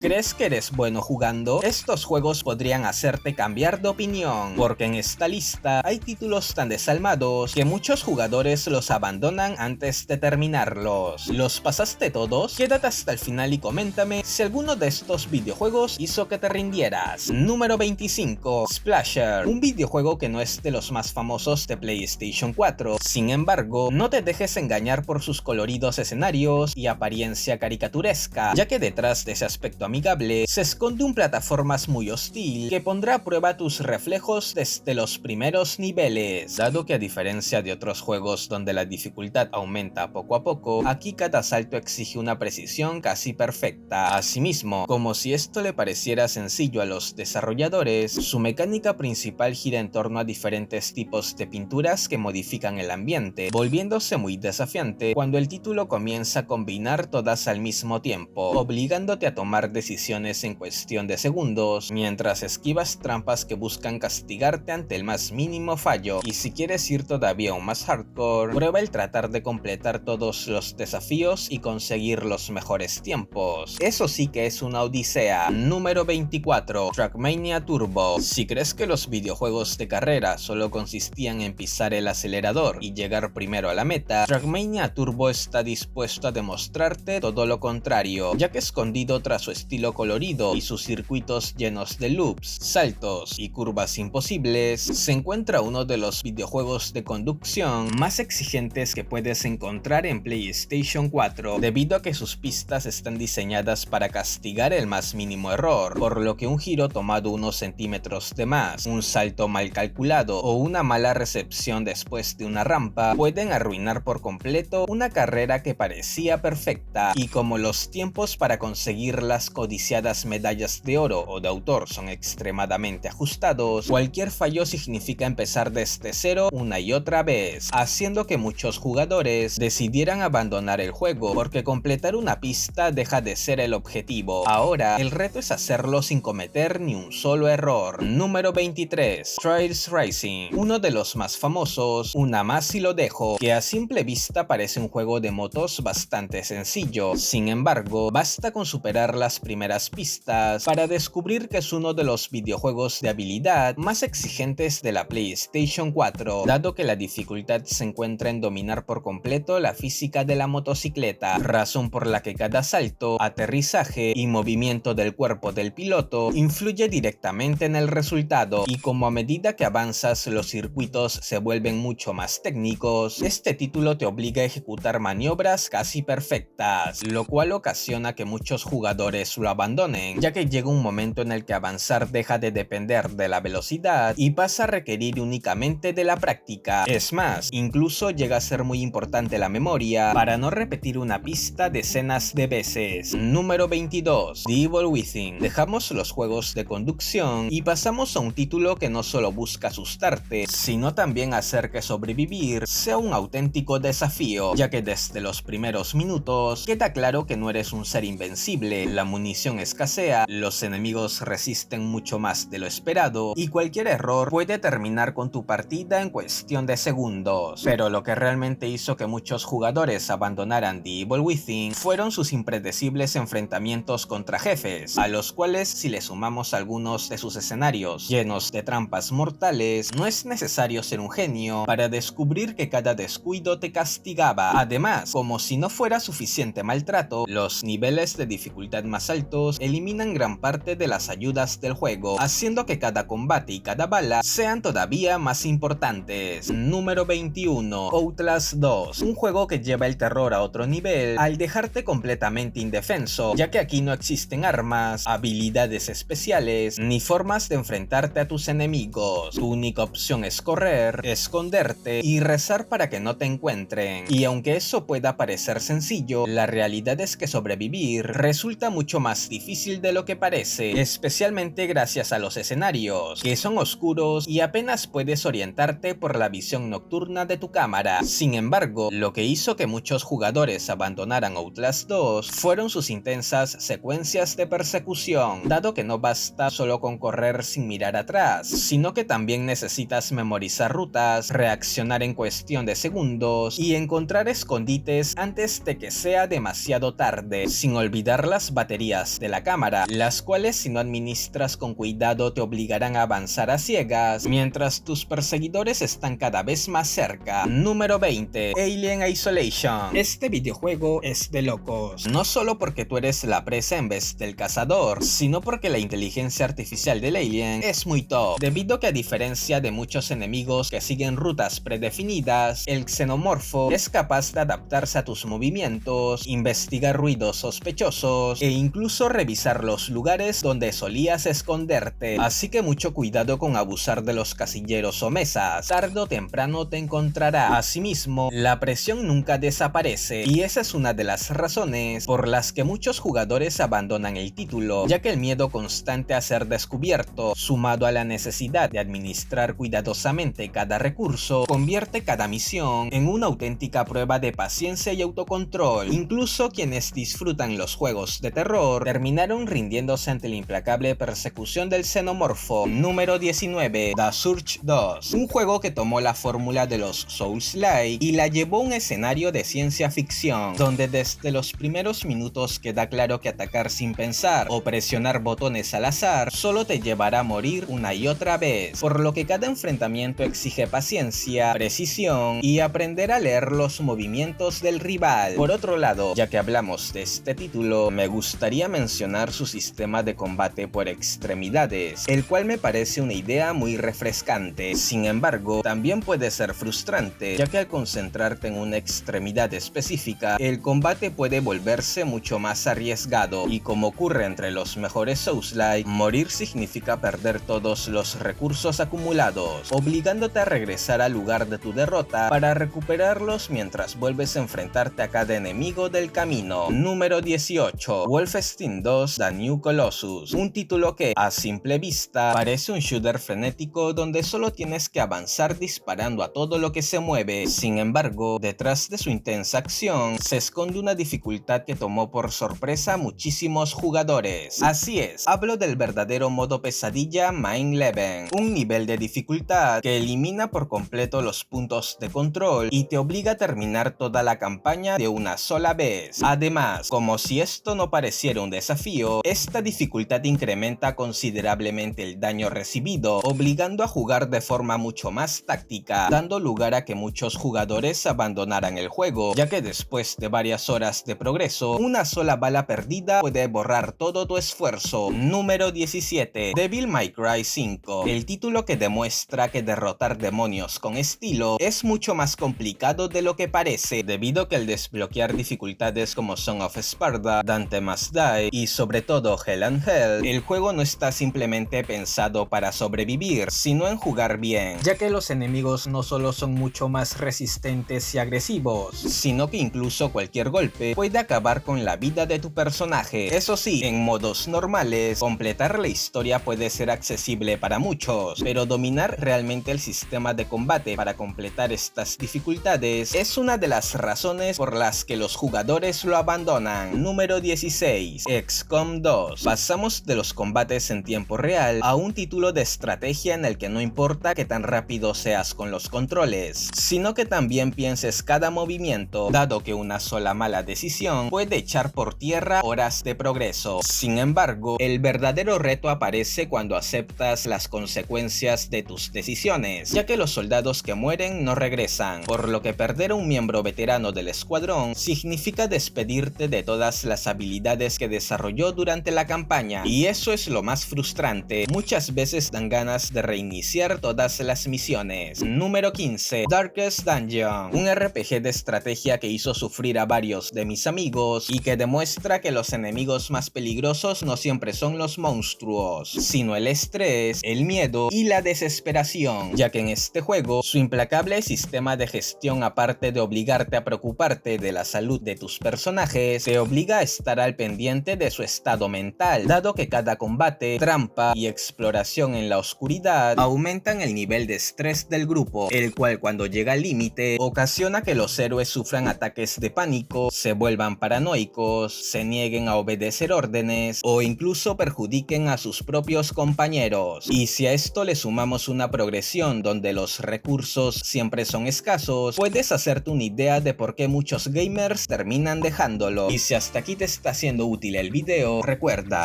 ¿Crees que eres bueno jugando? Estos juegos podrían hacerte cambiar de opinión, porque en esta lista hay títulos tan desalmados que muchos jugadores los abandonan antes de terminarlos. ¿Los pasaste todos? Quédate hasta el final y coméntame si alguno de estos videojuegos hizo que te rindieras. Número 25. Splasher, un videojuego que no es de los más famosos de PlayStation 4. Sin embargo, no te dejes engañar por sus coloridos escenarios y apariencia caricaturesca, ya que detrás de ese aspecto amigable se esconde un plataformas muy hostil que pondrá a prueba tus reflejos desde los primeros niveles. Dado que a diferencia de otros juegos donde la dificultad aumenta poco a poco, aquí cada salto exige una precisión casi perfecta. Asimismo, como si esto le pareciera sencillo a los desarrolladores, su mecánica principal gira en torno a diferentes tipos de pinturas que modifican el ambiente, volviéndose muy desafiante cuando el título comienza a combinar todas al mismo tiempo, obligándote a tomar decisiones en cuestión de segundos, mientras esquivas trampas que buscan castigarte ante el más mínimo fallo. Y si quieres ir todavía aún más hardcore, prueba el tratar de completar todos los desafíos y conseguir los mejores tiempos. Eso sí que es una odisea. Número 24. Trackmania Turbo. Si crees que los videojuegos de carrera solo consistían en pisar el acelerador y llegar primero a la meta, Trackmania Turbo está dispuesto a demostrarte todo lo contrario, ya que escondido tras su estilo colorido y sus circuitos llenos de loops, saltos y curvas imposibles, se encuentra uno de los videojuegos de conducción más exigentes que puedes encontrar en PlayStation 4, debido a que sus pistas están diseñadas para castigar el más mínimo error, por lo que un giro tomado unos centímetros de más, un salto mal calculado o una mala recepción después de una rampa pueden arruinar por completo una carrera que parecía perfecta. Y como los tiempos para conseguir las codiciadas medallas de oro o de autor son extremadamente ajustados, cualquier fallo significa empezar desde cero una y otra vez, haciendo que muchos jugadores decidieran abandonar el juego porque completar una pista deja de ser el objetivo. Ahora, el reto es hacerlo sin cometer ni un solo error. Número 23. Trials Racing, uno de los más famosos, una más y lo dejo, que a simple vista parece un juego de motos bastante sencillo. Sin embargo, basta con superar las primeras pistas para descubrir que es uno de los videojuegos de habilidad más exigentes de la PlayStation 4, dado que la dificultad se encuentra en dominar por completo la física de la motocicleta, razón por la que cada salto, aterrizaje y movimiento del cuerpo del piloto influye directamente en el resultado. Y como a medida que avanzas los circuitos se vuelven mucho más técnicos, este título te obliga a ejecutar maniobras casi perfectas, lo cual ocasiona que muchos jugadores lo abandonen, ya que llega un momento en el que avanzar deja de depender de la velocidad y pasa a requerir únicamente de la práctica. Es más, incluso llega a ser muy importante la memoria para no repetir una pista decenas de veces. Número 22. The Evil Within. Dejamos los juegos de conducción y pasamos a un título que no solo busca asustarte, sino también hacer que sobrevivir sea un auténtico desafío, ya que desde los primeros minutos queda claro que no eres un ser invencible, la munición escasea, los enemigos resisten mucho más de lo esperado y cualquier error puede terminar con tu partida en cuestión de segundos. Pero lo que realmente hizo que muchos jugadores abandonaran The Evil Within fueron sus impredecibles enfrentamientos contra jefes, a los cuales, si le sumamos algunos de sus escenarios llenos de trampas mortales, no es necesario ser un genio para descubrir que cada descuido te castigaba. Además, como si no fuera suficiente maltrato, los niveles de dificultad más altos eliminan gran parte de las ayudas del juego, haciendo que cada combate y cada bala sean todavía más importantes. Número 21. Outlast 2, un juego que lleva el terror a otro nivel al dejarte completamente indefenso, ya que aquí no existen armas, habilidades especiales, ni formas de enfrentarte a tus enemigos. Tu única opción es correr, esconderte y rezar para que no te encuentren. Y aunque eso pueda parecer sencillo, la realidad es que sobrevivir resulta mucho más difícil de lo que parece, especialmente gracias a los escenarios, que son oscuros y apenas puedes orientarte por la visión nocturna de tu cámara. Sin embargo, lo que hizo que muchos jugadores abandonaran Outlast 2 fueron sus intensas secuencias de persecución, dado que no basta solo con correr sin mirar atrás, sino que también necesitas memorizar rutas, reaccionar en cuestión de segundos y encontrar escondites antes de que sea demasiado tarde, sin olvidar las baterías áreas de la cámara, las cuales si no administras con cuidado te obligarán a avanzar a ciegas, mientras tus perseguidores están cada vez más cerca. Número 20. Alien Isolation. Este videojuego es de locos, no solo porque tú eres la presa en vez del cazador, sino porque la inteligencia artificial del alien es muy top, debido a que a diferencia de muchos enemigos que siguen rutas predefinidas, el xenomorfo es capaz de adaptarse a tus movimientos, investigar ruidos sospechosos e incluso revisar los lugares donde solías esconderte, así que mucho cuidado con abusar de los casilleros o mesas, tarde o temprano te encontrará. Asimismo, la presión nunca desaparece, y esa es una de las razones por las que muchos jugadores abandonan el título, ya que el miedo constante a ser descubierto, sumado a la necesidad de administrar cuidadosamente cada recurso, convierte cada misión en una auténtica prueba de paciencia y autocontrol. Incluso quienes disfrutan los juegos de terror terminaron rindiéndose ante la implacable persecución del xenomorfo. Número 19. The Surge 2. Un juego que tomó la fórmula de los Souls-like y la llevó a un escenario de ciencia ficción, donde desde los primeros minutos queda claro que atacar sin pensar o presionar botones al azar solo te llevará a morir una y otra vez, por lo que cada enfrentamiento exige paciencia, precisión y aprender a leer los movimientos del rival. Por otro lado, ya que hablamos de este título, me gustaría mencionar su sistema de combate por extremidades, el cual me parece una idea muy refrescante. Sin embargo, también puede ser frustrante, ya que al concentrarte en una extremidad específica, el combate puede volverse mucho más arriesgado, y como ocurre entre los mejores Souls-like, morir significa perder todos los recursos acumulados, obligándote a regresar al lugar de tu derrota para recuperarlos mientras vuelves a enfrentarte a cada enemigo del camino. Número 18. Wolfenstein 2: The New Colossus. Un título que, a simple vista, parece un shooter frenético donde solo tienes que avanzar disparando a todo lo que se mueve. Sin embargo, detrás de su intensa acción se esconde una dificultad que tomó por sorpresa a muchísimos jugadores. Así es, hablo del verdadero modo pesadilla Main Leven, un nivel de dificultad que elimina por completo los puntos de control y te obliga a terminar toda la campaña de una sola vez. Además, como si esto no pareciera un desafío, esta dificultad incrementa considerablemente el daño recibido, obligando a jugar de forma mucho más táctica, dando lugar a que muchos jugadores abandonaran el juego, ya que después de varias horas de progreso, una sola bala perdida puede borrar todo tu esfuerzo. Número 17. Devil May Cry 5. El título que demuestra que derrotar demonios con estilo es mucho más complicado de lo que parece, debido a que al desbloquear dificultades como Song of Sparta, Dante Must Die y sobre todo Hell and Hell, el juego no está simplemente pensado para sobrevivir, sino en jugar bien, ya que los enemigos no solo son mucho más resistentes y agresivos, sino que incluso cualquier golpe puede acabar con la vida de tu personaje. Eso sí, en modos normales, completar la historia puede ser accesible para muchos, pero dominar realmente el sistema de combate para completar estas dificultades es una de las razones por las que los jugadores lo abandonan. Número 16. XCOM 2. Pasamos de los combates en tiempo real a un título de estrategia en el que no importa que tan rápido seas con los controles, sino que también pienses cada movimiento, dado que una sola mala decisión puede echar por tierra horas de progreso. Sin embargo, el verdadero reto aparece cuando aceptas las consecuencias de tus decisiones, ya que los soldados que mueren no regresan, por lo que perder a un miembro veterano del escuadrón significa despedirte de todas las habilidades que desarrolló durante la campaña, y eso es lo más frustrante. Muchas veces dan ganas de reiniciar todas las misiones. Número 15. Darkest Dungeon. Un RPG de estrategia que hizo sufrir a varios de mis amigos y que demuestra que los enemigos más peligrosos no siempre son los monstruos, sino el estrés, el miedo y la desesperación, ya que en este juego su implacable sistema de gestión, aparte de obligarte a preocuparte de la salud de tus personajes, te obliga a estar al pendiente de su estado mental, dado que cada combate, trampa y exploración en la oscuridad aumentan el nivel de estrés del grupo, el cual cuando llega al límite ocasiona que los héroes sufran ataques de pánico, se vuelvan paranoicos, se nieguen a obedecer órdenes o incluso perjudiquen a sus propios compañeros. Y si a esto le sumamos una progresión donde los recursos siempre son escasos, puedes hacerte una idea de por qué muchos gamers terminan dejándolo. Y si hasta aquí te está siendo útil útil el video, recuerda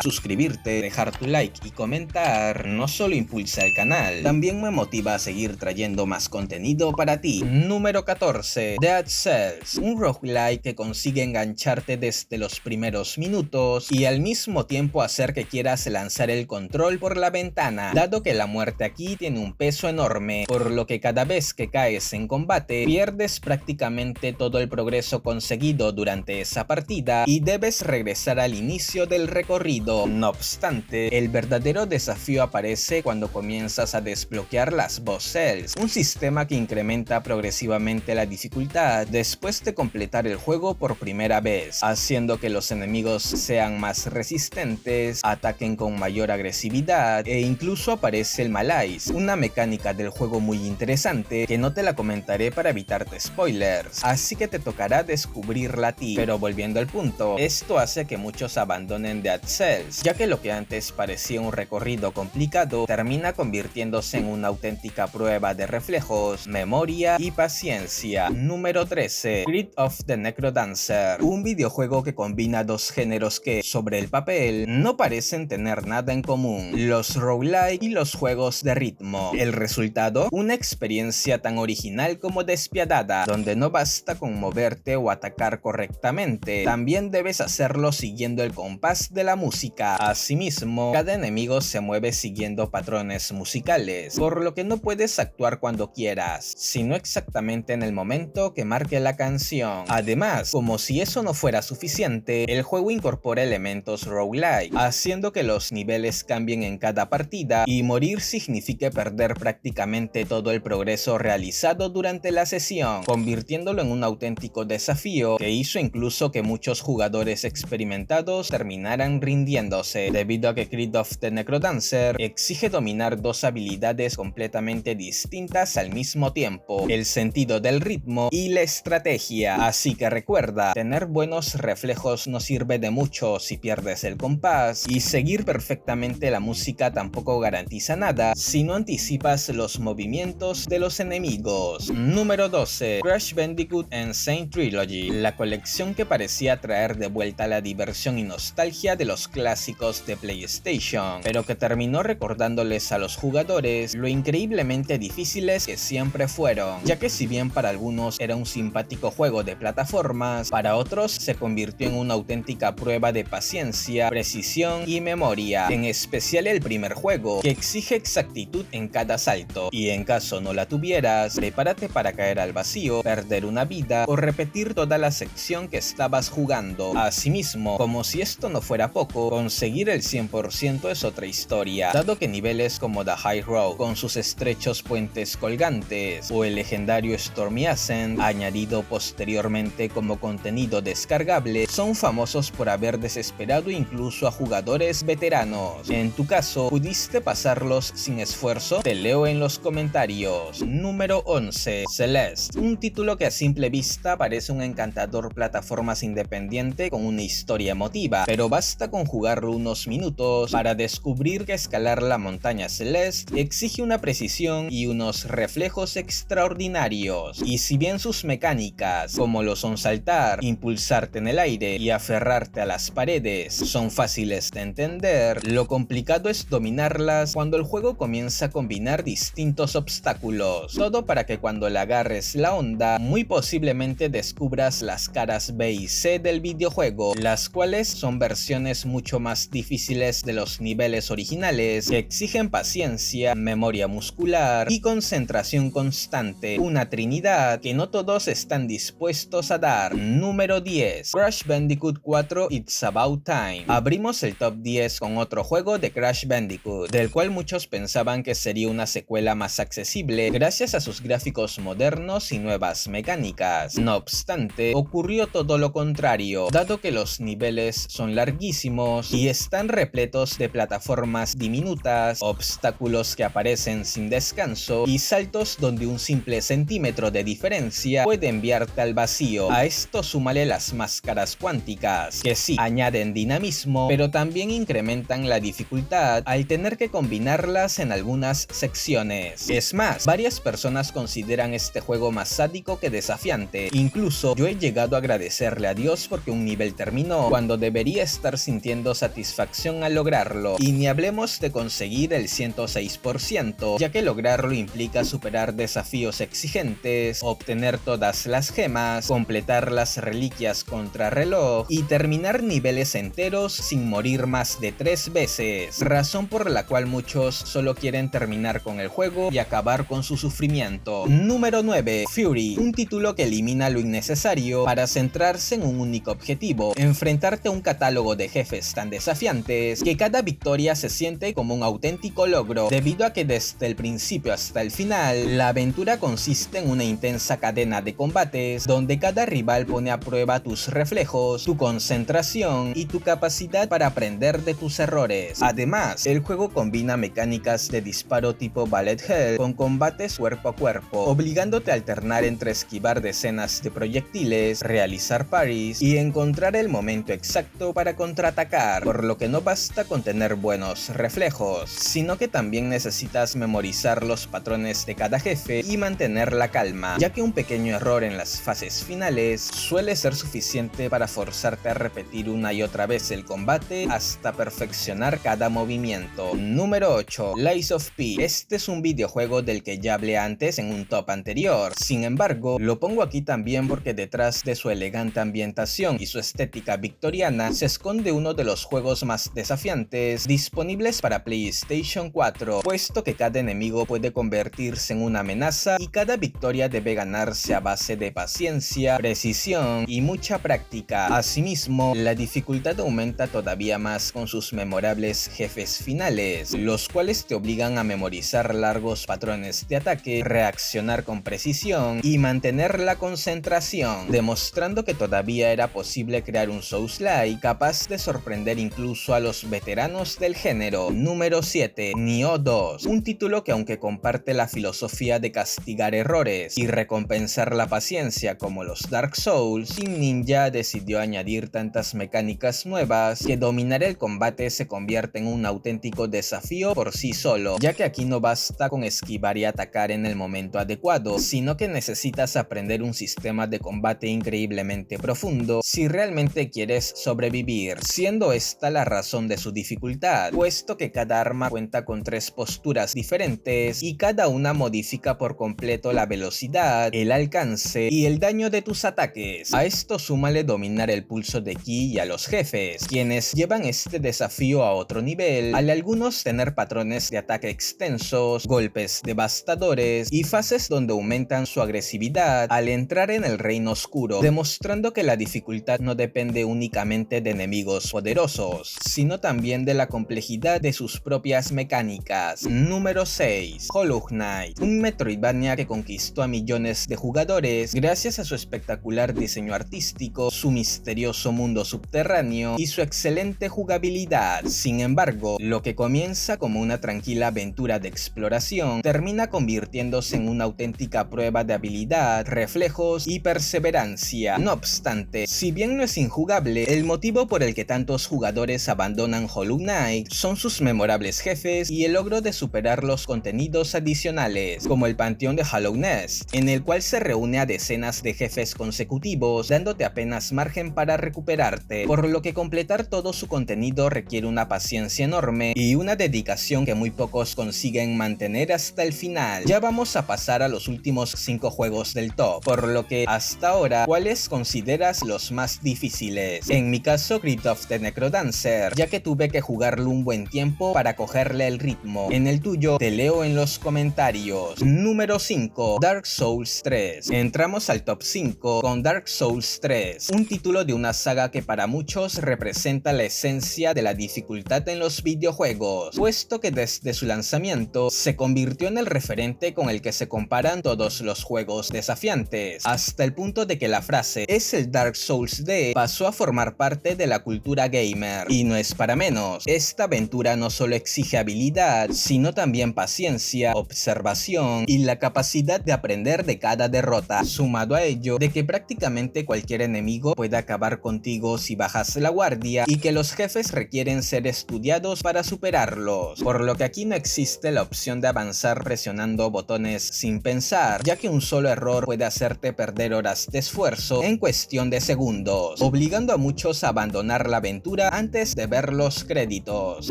suscribirte, dejar tu like y comentar. No solo impulsa el canal, también me motiva a seguir trayendo más contenido para ti. Número 14. Dead Cells, un roguelike que consigue engancharte desde los primeros minutos y al mismo tiempo hacer que quieras lanzar el control por la ventana, dado que la muerte aquí tiene un peso enorme, por lo que cada vez que caes en combate pierdes prácticamente todo el progreso conseguido durante esa partida y debes regresar al inicio del recorrido. No obstante, el verdadero desafío aparece cuando comienzas a desbloquear las boss cells, un sistema que incrementa progresivamente la dificultad después de completar el juego por primera vez, haciendo que los enemigos sean más resistentes, ataquen con mayor agresividad e incluso aparece el Malais, una mecánica del juego muy interesante que no te la comentaré para evitarte spoilers, así que te tocará descubrirla a ti. Pero volviendo al punto, esto hace que muchos abandonen Dead Cells, ya que lo que antes parecía un recorrido complicado termina convirtiéndose en una auténtica prueba de reflejos, memoria y paciencia. Número 13. Creed of the Necrodancer, un videojuego que combina dos géneros que, sobre el papel, no parecen tener nada en común: los roguelike y los juegos de ritmo. El resultado, una experiencia tan original como despiadada, donde no basta con moverte o atacar correctamente, también debes hacerlo siguiendo el compás de la música. Asimismo, cada enemigo se mueve siguiendo patrones musicales, por lo que no puedes actuar cuando quieras, sino exactamente en el momento que marque la canción. Además, como si eso no fuera suficiente, el juego incorpora elementos roguelike, haciendo que los niveles cambien en cada partida y morir signifique perder prácticamente todo el progreso realizado durante la sesión, convirtiéndolo en un auténtico desafío que hizo incluso que muchos jugadores experimentados terminaran rindiéndose, debido a que Creed of the Necrodancer exige dominar dos habilidades completamente distintas al mismo tiempo: el sentido del ritmo y la estrategia. Así que recuerda, tener buenos reflejos no sirve de mucho si pierdes el compás, y seguir perfectamente la música tampoco garantiza nada si no anticipas los movimientos de los enemigos. Número 12. Crash Bandicoot Insane Trilogy, la colección que parecía traer de vuelta la diversión y nostalgia de los clásicos de PlayStation, pero que terminó recordándoles a los jugadores lo increíblemente difíciles que siempre fueron, ya que si bien para algunos era un simpático juego de plataformas, para otros se convirtió en una auténtica prueba de paciencia, precisión y memoria, en especial el primer juego, que exige exactitud en cada salto, y en caso no la tuvieras, prepárate para caer al vacío, perder una vida o repetir toda la sección que estabas jugando. Asimismo, como si esto no fuera poco, conseguir el 100% es otra historia, dado que niveles como The High Road, con sus estrechos puentes colgantes, o el legendario Stormy Ascent, añadido posteriormente como contenido descargable, son famosos por haber desesperado incluso a jugadores veteranos. En tu caso, ¿pudiste pasarlos sin esfuerzo? Te leo en los comentarios. Número 11. Celeste, un título que a simple vista parece un encantador plataformas independiente con una historia emotiva, pero basta con jugarlo unos minutos para descubrir que escalar la montaña Celeste exige una precisión y unos reflejos extraordinarios, y si bien sus mecánicas, como lo son saltar, impulsarte en el aire y aferrarte a las paredes, son fáciles de entender, lo complicado es dominarlas cuando el juego comienza a combinar distintos obstáculos, todo para que cuando le agarres la onda, muy posiblemente descubras las caras B y C del videojuego, las cuales son versiones mucho más difíciles de los niveles originales, que exigen paciencia, memoria muscular y concentración constante, una trinidad que no todos están dispuestos a dar. Número 10. Crash Bandicoot 4 It's About Time. Abrimos el top 10 con otro juego de Crash Bandicoot, del cual muchos pensaban que sería una secuela más accesible gracias a sus gráficos modernos y nuevas mecánicas. No obstante, ocurrió todo lo contrario, dado que los niveles son larguísimos y están repletos de plataformas diminutas, obstáculos que aparecen sin descanso y saltos donde un simple centímetro de diferencia puede enviarte al vacío. A esto súmale las máscaras cuánticas, que sí añaden dinamismo, pero también incrementan la dificultad al tener que combinarlas en algunas secciones. Es más, varias personas consideran este juego más sádico que desafiante. Incluso yo he llegado a agradecerle a Dios porque un nivel terminó cuando cuando debería estar sintiendo satisfacción al lograrlo, y ni hablemos de conseguir el 106%, ya que lograrlo implica superar desafíos exigentes, obtener todas las gemas, completar las reliquias contrarreloj y terminar niveles enteros sin morir más de 3 veces, razón por la cual muchos solo quieren terminar con el juego y acabar con su sufrimiento. Número 9. Fury, un título que elimina lo innecesario para centrarse en un único objetivo: enfrentarte a un catálogo de jefes tan desafiantes que cada victoria se siente como un auténtico logro, debido a que desde el principio hasta el final, la aventura consiste en una intensa cadena de combates donde cada rival pone a prueba tus reflejos, tu concentración y tu capacidad para aprender de tus errores. Además, el juego combina mecánicas de disparo tipo bullet hell con combates cuerpo a cuerpo, obligándote a alternar entre esquivar decenas de proyectiles, realizar parries y encontrar el momento exacto para contraatacar, por lo que no basta con tener buenos reflejos, sino que también necesitas memorizar los patrones de cada jefe y mantener la calma, ya que un pequeño error en las fases finales suele ser suficiente para forzarte a repetir una y otra vez el combate hasta perfeccionar cada movimiento. Número 8. Lies of P. Este es un videojuego del que ya hablé antes en un top anterior. Sin embargo, lo pongo aquí también porque detrás de su elegante ambientación y su estética victoriana se esconde uno de los juegos más desafiantes disponibles para PlayStation 4, puesto que cada enemigo puede convertirse en una amenaza y cada victoria debe ganarse a base de paciencia, precisión y mucha práctica. Asimismo, la dificultad aumenta todavía más con sus memorables jefes finales, los cuales te obligan a memorizar largos patrones de ataque, reaccionar con precisión y mantener la concentración, demostrando que todavía era posible crear un Souls-like capaz de sorprender incluso a los veteranos del género. Número 7. Nioh 2, un título que, aunque comparte la filosofía de castigar errores y recompensar la paciencia como los Dark Souls, Team Ninja decidió añadir tantas mecánicas nuevas que dominar el combate se convierte en un auténtico desafío por sí solo, ya que aquí no basta con esquivar y atacar en el momento adecuado, sino que necesitas aprender un sistema de combate increíblemente profundo si realmente quieres sobrevivir, siendo esta la razón de su dificultad, puesto que cada arma cuenta con 3 posturas diferentes y cada una modifica por completo la velocidad, el alcance y el daño de tus ataques. A esto súmale dominar el pulso de ki y a los jefes, quienes llevan este desafío a otro nivel, al algunos tener patrones de ataque extensos, golpes devastadores y fases donde aumentan su agresividad al entrar en el reino oscuro, demostrando que la dificultad no depende únicamente de enemigos poderosos, sino también de la complejidad de sus propias mecánicas. Número 6. Hollow Knight, un Metroidvania que conquistó a millones de jugadores gracias a su espectacular diseño artístico, su misterioso mundo subterráneo y su excelente jugabilidad. Sin embargo, lo que comienza como una tranquila aventura de exploración termina convirtiéndose en una auténtica prueba de habilidad, reflejos y perseverancia. No obstante, si bien no es injugable, el motivo por el que tantos jugadores abandonan Hollow Knight son sus memorables jefes y el logro de superar los contenidos adicionales, como el Panteón de Hallownest, en el cual se reúne a decenas de jefes consecutivos, dándote apenas margen para recuperarte, por lo que completar todo su contenido requiere una paciencia enorme y una dedicación que muy pocos consiguen mantener hasta el final. Ya vamos a pasar a los últimos 5 juegos del top, por lo que hasta ahora, ¿cuáles consideras los más difíciles? En mi caso, Crypt of the Necrodancer, ya que tuve que jugarlo un buen tiempo para cogerle el ritmo. En el tuyo, te leo en los comentarios. Número 5. Dark Souls 3. Entramos al top 5 con Dark Souls 3, un título de una saga que para muchos representa la esencia de la dificultad en los videojuegos, puesto que desde su lanzamiento se convirtió en el referente con el que se comparan todos los juegos desafiantes, hasta el punto de que la frase "es el Dark Souls de" pasó a formar parte de la cultura gamer. Y no es para menos, esta aventura no solo exige habilidad, sino también paciencia, observación y la capacidad de aprender de cada derrota, sumado a ello de que prácticamente cualquier enemigo puede acabar contigo si bajas la guardia y que los jefes requieren ser estudiados para superarlos, por lo que aquí no existe la opción de avanzar presionando botones sin pensar, ya que un solo error puede hacerte perder horas de esfuerzo en cuestión de segundos, obligando a muchos a abandonar la aventura antes de ver los créditos.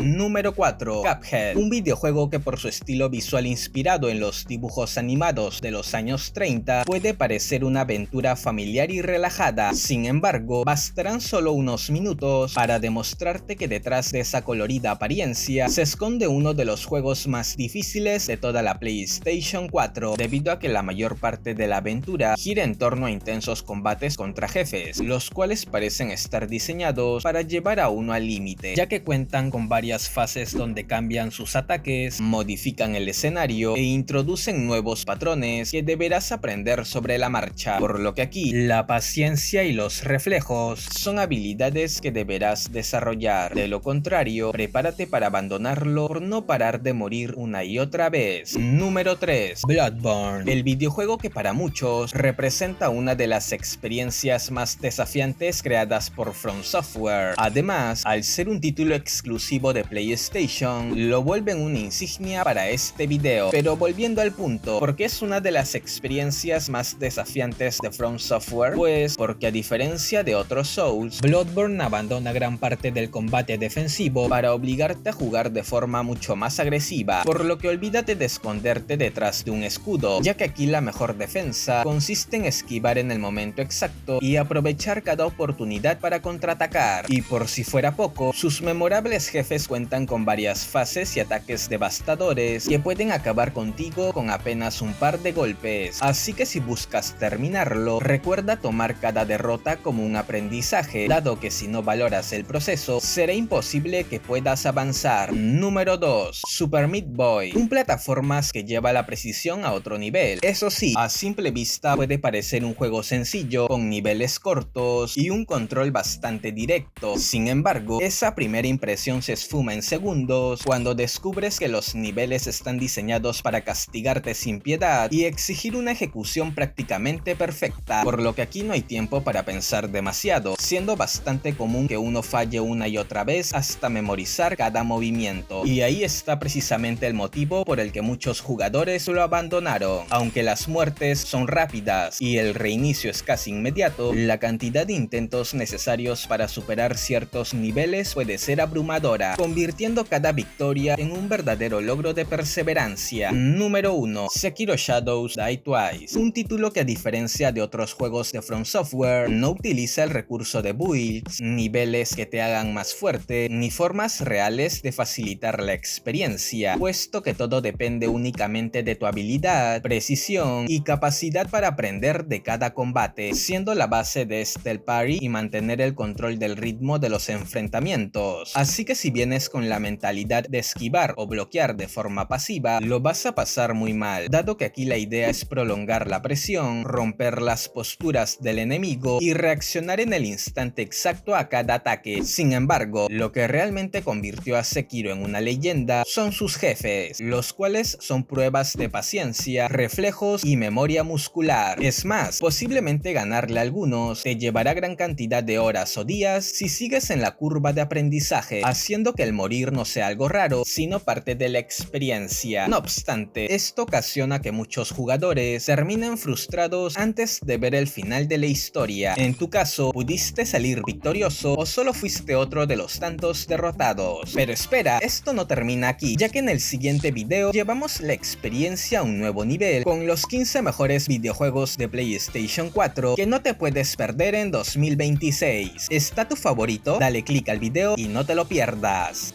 Número 4. Cuphead, un videojuego que por su estilo visual inspirado en los dibujos animados de los años 30 puede parecer una aventura familiar y relajada. Sin embargo, bastarán solo unos minutos para demostrarte que detrás de esa colorida apariencia se esconde uno de los juegos más difíciles de toda la PlayStation 4, debido a que la mayor parte de la aventura gira en torno a intensos combates contra jefes, los cuales parecen estar diseñados para llevar a uno al límite, ya que cuentan con varias fases donde cambian sus ataques, modifican el escenario e introducen nuevos patrones que deberás aprender sobre la marcha, por lo que aquí la paciencia y los reflejos son habilidades que deberás desarrollar. De lo contrario, prepárate para abandonarlo por no parar de morir una y otra vez. Número 3. Bloodborne, el videojuego que para muchos representa una de las experiencias más desafiantes creadas por From Software. Además, al ser un título exclusivo de PlayStation, lo vuelven una insignia para este video. Pero volviendo al punto, ¿por qué es una de las experiencias más desafiantes de From Software? Pues porque a diferencia de otros Souls, Bloodborne abandona gran parte del combate defensivo para obligarte a jugar de forma mucho más agresiva, por lo que olvídate de esconderte detrás de un escudo, ya que aquí la mejor defensa consiste en esquivar en el momento exacto y aprovechar cada oportunidad para contraatacar. Y por si fuera poco, sus memorables jefes cuentan con varias fases y ataques devastadores que pueden acabar contigo con apenas un par de golpes. Así que si buscas terminarlo, recuerda tomar cada derrota como un aprendizaje, dado que si no valoras el proceso, será imposible que puedas avanzar. Número 2. Super Meat Boy, un plataformas que lleva la precisión a otro nivel. Eso sí, a simple vista puede parecer un juego sencillo, con niveles cortos y un control bastante directo. Sin embargo, esa primera impresión se esfuma en segundos cuando descubres que los niveles están diseñados para castigarte sin piedad y exigir una ejecución prácticamente perfecta, por lo que aquí no hay tiempo para pensar demasiado, siendo bastante común que uno falle una y otra vez hasta memorizar cada movimiento. Y ahí está precisamente el motivo por el que muchos jugadores lo abandonaron. Aunque las muertes son rápidas y el reinicio es casi inmediato, la cantidad de intentos necesarios para superar ciertos niveles puede ser abrumadora, convirtiendo cada victoria en un verdadero logro de perseverancia. Número 1. Sekiro Shadows Die Twice, un título que a diferencia de otros juegos de From Software no utiliza el recurso de builds, niveles que te hagan más fuerte, ni formas reales de facilitar la experiencia, puesto que todo depende únicamente de tu habilidad, precisión y capacidad para aprender de cada combate, siendo la base de este el parry y mantener el control del ritmo de los enfrentamientos. Así que si vienes con la mentalidad de esquivar o bloquear de forma pasiva, lo vas a pasar muy mal, dado que aquí la idea es prolongar la presión, romper las posturas del enemigo y reaccionar en el instante exacto a cada ataque. Sin embargo, lo que realmente convirtió a Sekiro en una leyenda son sus jefes, los cuales son pruebas de paciencia, reflejos y memoria muscular. Es más, posiblemente ganarle a algunos te llevará gran cantidad de horas o días si sigues en la curva de aprendizaje, haciendo que el morir no sea algo raro, sino parte de la experiencia. No obstante, esto ocasiona que muchos jugadores terminen frustrados antes de ver el final de la historia. En tu caso, ¿pudiste salir victorioso o solo fuiste otro de los tantos derrotados? Pero espera, esto no termina aquí, ya que en el siguiente video llevamos la experiencia a un nuevo nivel con los 15 mejores videojuegos de PlayStation 4 que no te puedes perder en 2026. ¿Está tu favorito? Dale click al video y no te lo pierdas.